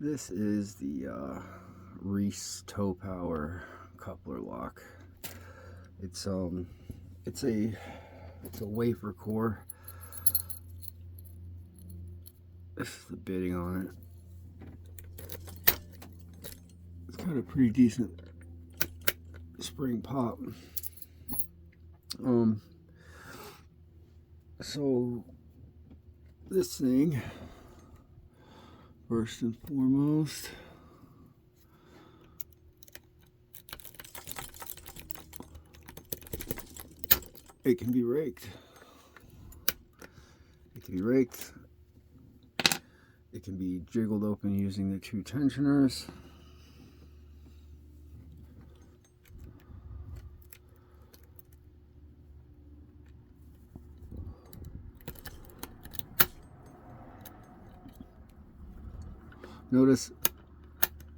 This is the Reese toe power coupler lock. It's a wafer core. This is the bitting on it. It's got a pretty decent spring pop. So this thing, first and foremost, it can be raked. It can be raked. It can be jiggled open using the two tensioners. Notice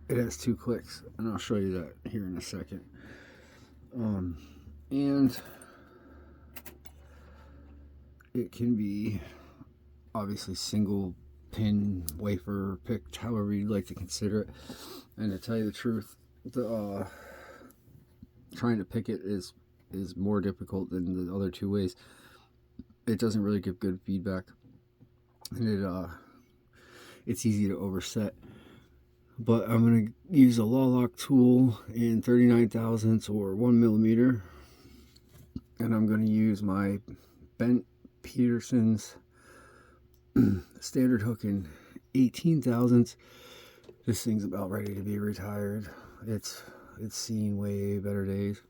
it has two clicks, and I'll show you that here in a second. And it can be obviously single pin, wafer, picked, however you'd like to consider it. And to tell you the truth, the trying to pick it is more difficult than the other two ways. It doesn't really give good feedback, and it's easy to overset. But I'm going to use a law lock tool in 39 thousandths or 1 millimeter, and I'm going to use my bent Peterson's standard hook in 18 thousandths. This thing's about ready to be retired. It's seen way better days.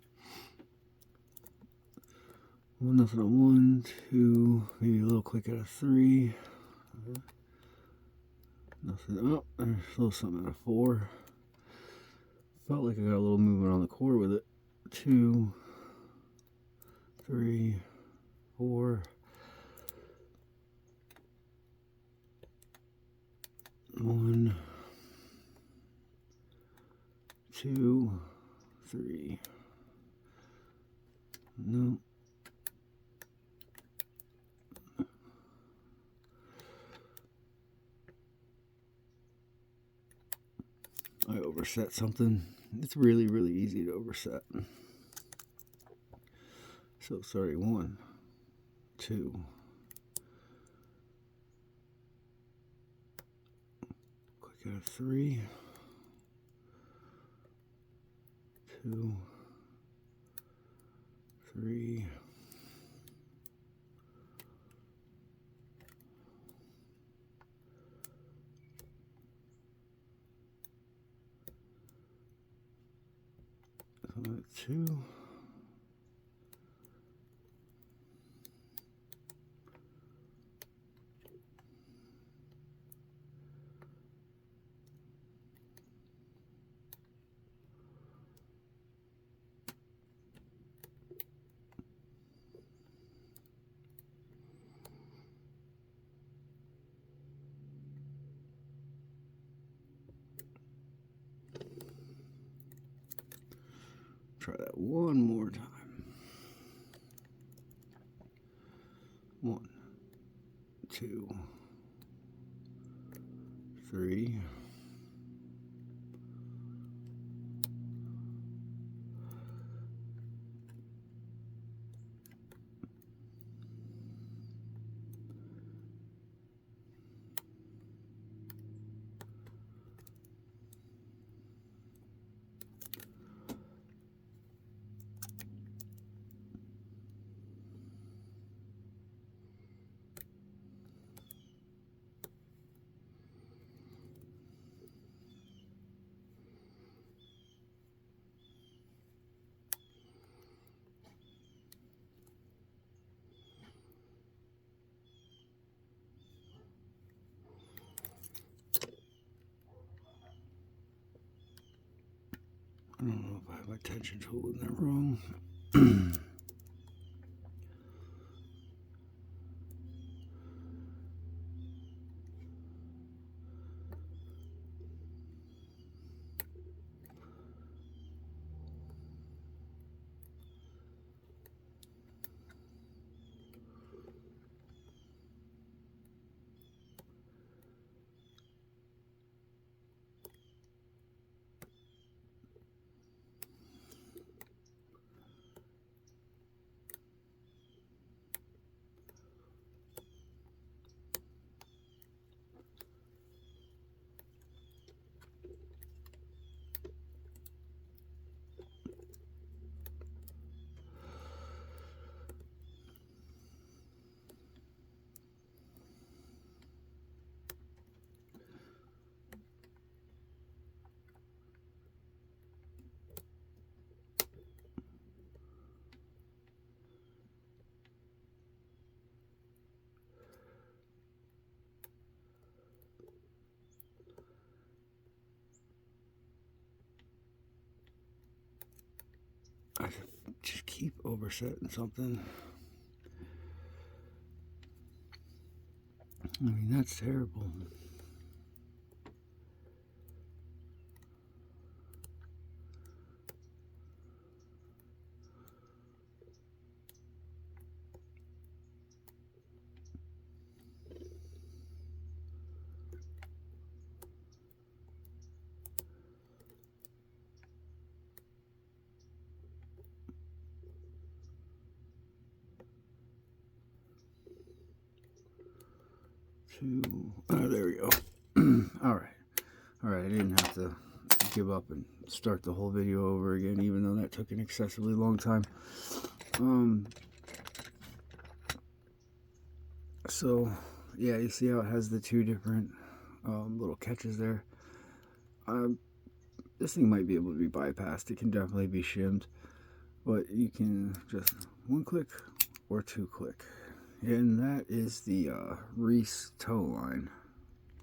Well, nothing on 1, 2, maybe a little click at a 3. Nothing. Oh, there's a little something at a 4. Felt like I got a little movement on the core with it. 2, 3, 4. 1, 2, 3. No. I overset something. It's really, really easy to overset. So sorry, 1, 2. Click at a 3. 2, 3. Two. Try that one more time. 1, 2, 3. I don't know if I have my tension tool in there wrong. I just keep oversetting something. I mean, that's terrible. There we go. All right, I didn't have to give up and start the whole video over again, even though that took an excessively long time. So yeah, you see how it has the two different little catches there. This thing might be able to be bypassed. It can definitely be shimmed, but you can just one click or two click. And that is the Reese tow line.